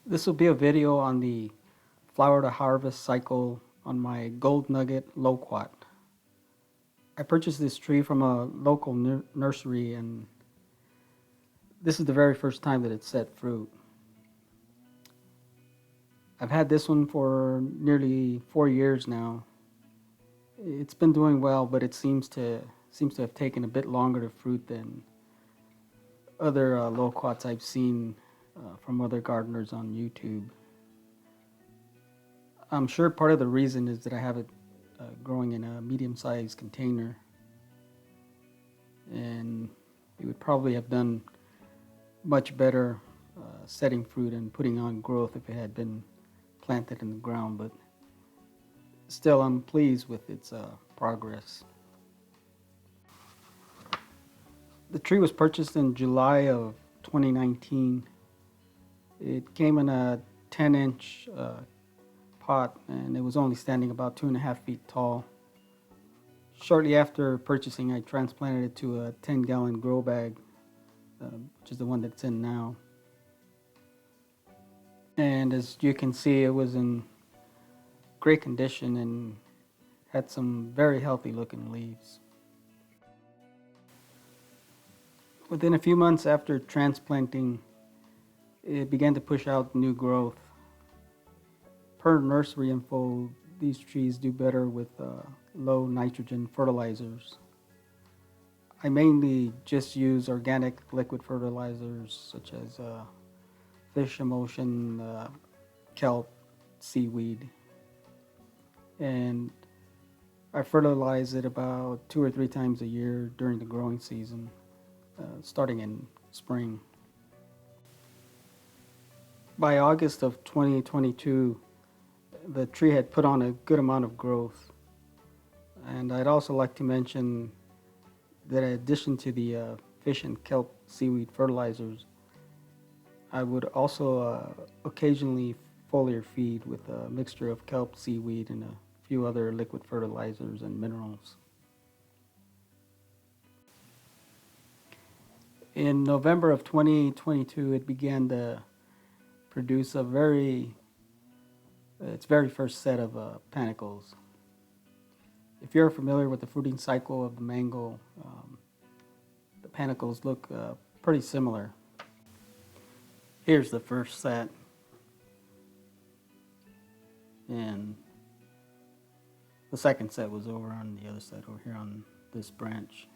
This will be a video on the flower to harvest cycle on my Gold Nugget Loquat. I purchased this tree from a local nursery, and this is the very first time that it set fruit. I've had this one for nearly 4 years now. It's been doing well, but it seems to have taken a bit longer to fruit than other loquats I've seen from other gardeners on YouTube. I'm sure part of the reason is that I have it growing in a medium-sized container, and it would probably have done much better setting fruit and putting on growth if it had been planted in the ground, but still I'm pleased with its progress. The tree was purchased in July of 2019. It came in a 10-inch pot, and it was only standing about 2.5 feet tall. Shortly after purchasing, I transplanted it to a 10-gallon grow bag, which is the one that's in now. And as you can see, it was in great condition and had some very healthy looking leaves. Within a few months after transplanting, it began to push out new growth. Per nursery info, these trees do better with low nitrogen fertilizers. I mainly just use organic liquid fertilizers such as fish emulsion, kelp, seaweed, and I fertilize it about 2 or 3 times a year during the growing season, starting in spring. By August of 2022, the tree had put on a good amount of growth. And I'd also like to mention that in addition to the fish and kelp seaweed fertilizers, I would also occasionally foliar feed with a mixture of kelp, seaweed, and a few other liquid fertilizers and minerals. In November of 2022, it began to produce its very first set of panicles. If you're familiar with the fruiting cycle of the mango, the panicles look pretty similar. Here's the first set, and the second set was over on the other side, over here on this branch.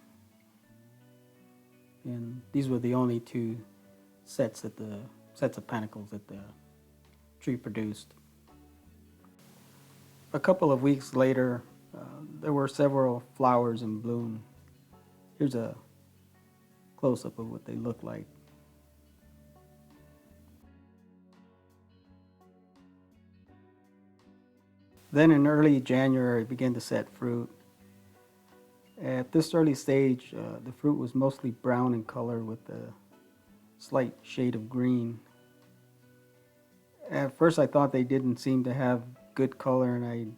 And these were the only 2 sets of panicles that the tree produced. A couple of weeks later, there were several flowers in bloom. Here's a close-up of what they look like. Then in early January, it began to set fruit. At this early stage, the fruit was mostly brown in color with a slight shade of green. At first I thought they didn't seem to have good color, and I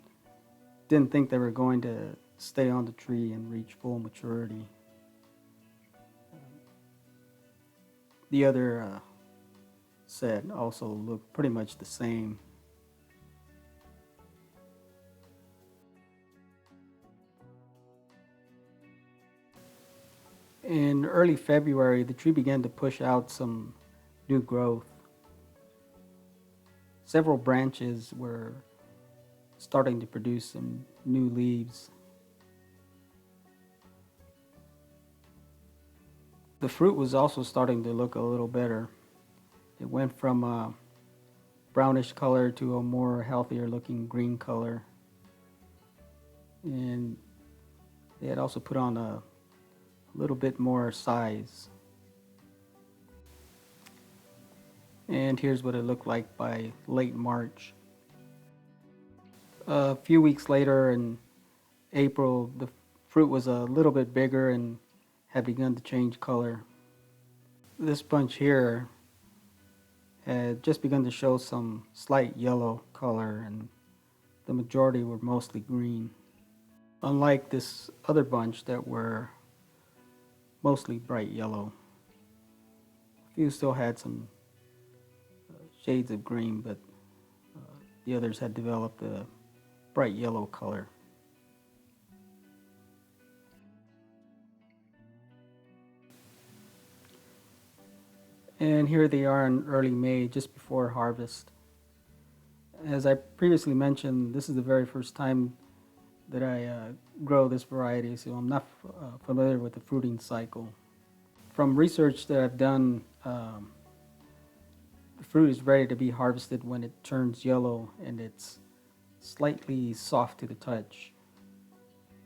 didn't think they were going to stay on the tree and reach full maturity. The other set also looked pretty much the same. In early February, the tree began to push out some new growth. Several branches were starting to produce some new leaves. The fruit was also starting to look a little better. It went from a brownish color to a more healthier looking green color. And they had also put on a little bit more size. And here's what it looked like by late March. A few weeks later in April, the fruit was a little bit bigger and had begun to change color. This bunch here had just begun to show some slight yellow color, and the majority were mostly green. Unlike this other bunch that were mostly bright yellow. A few still had some shades of green, but the others had developed a bright yellow color. And here they are in early May, just before harvest. As I previously mentioned, this is the very first time that I grow this variety, so I'm not familiar with the fruiting cycle. From research that I've done, the fruit is ready to be harvested when it turns yellow and it's slightly soft to the touch.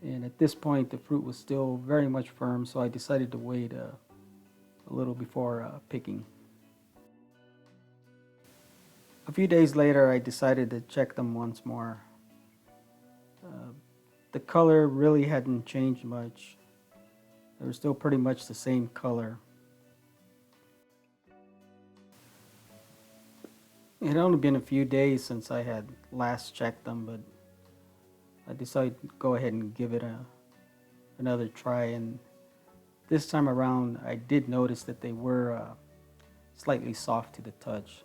And at this point, the fruit was still very much firm, so I decided to wait a little before picking. A few days later, I decided to check them once more. The color really hadn't changed much. They were still pretty much the same color. It had only been a few days since I had last checked them, but I decided to go ahead and give it another try. And this time around, I did notice that they were slightly soft to the touch.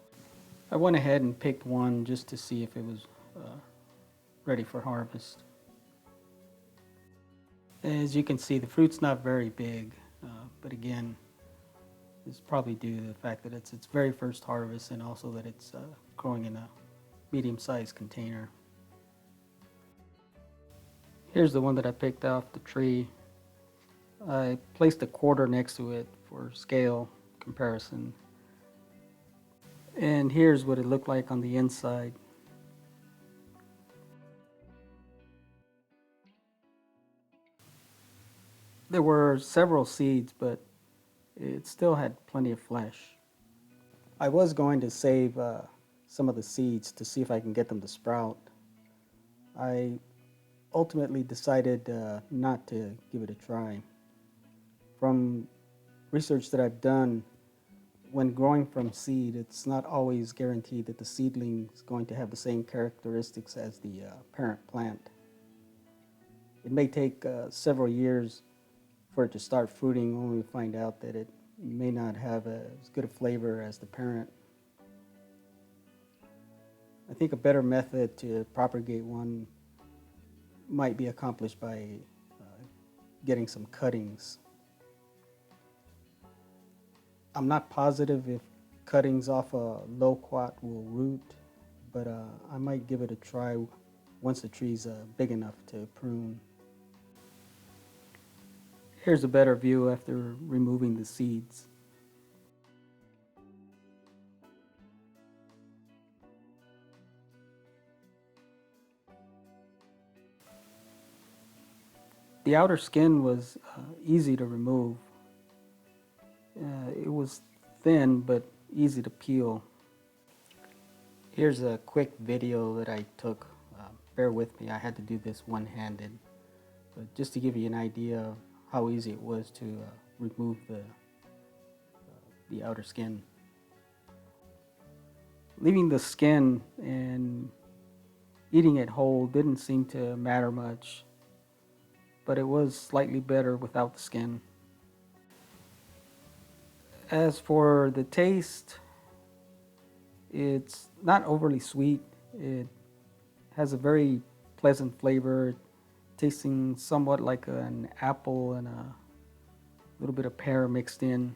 I went ahead and picked one just to see if it was ready for harvest. As you can see, the fruit's not very big, but again, it's probably due to the fact that it's its very first harvest and also that it's growing in a medium-sized container. Here's the one that I picked off the tree. I placed a quarter next to it for scale comparison. And here's what it looked like on the inside. There were several seeds, but it still had plenty of flesh. I was going to save some of the seeds to see if I can get them to sprout. I ultimately decided not to give it a try. From research that I've done, when growing from seed, it's not always guaranteed that the seedling is going to have the same characteristics as the parent plant. It may take several years for it to start fruiting, only to find out that it may not have as good a flavor as the parent. I think a better method to propagate one might be accomplished by getting some cuttings. I'm not positive if cuttings off a loquat will root, but I might give it a try once the tree's big enough to prune. Here's a better view after removing the seeds. The outer skin was easy to remove. It was thin but easy to peel. Here's a quick video that I took. Bear with me, I had to do this one-handed. But just to give you an idea of how easy it was to remove the outer skin. Leaving the skin and eating it whole didn't seem to matter much, but it was slightly better without the skin. As for the taste, it's not overly sweet. It has a very pleasant flavor, tasting somewhat like an apple and a little bit of pear mixed in.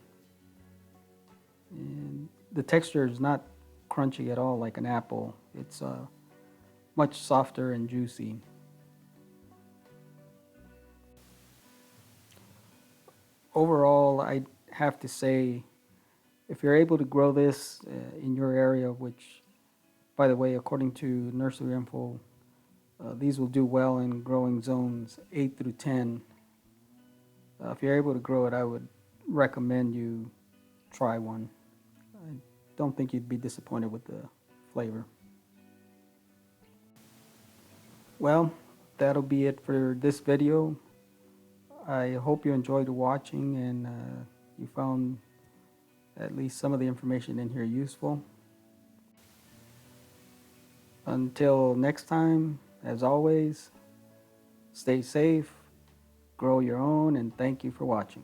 And the texture is not crunchy at all like an apple. It's much softer and juicy. Overall, I have to say, if you're able to grow this in your area, which, by the way, according to nursery info, these will do well in growing zones 8 through 10. If you're able to grow it, I would recommend you try one. I don't think you'd be disappointed with the flavor. Well, that'll be it for this video. I hope you enjoyed watching and you found at least some of the information in here useful. Until next time, as always, stay safe, grow your own, and thank you for watching.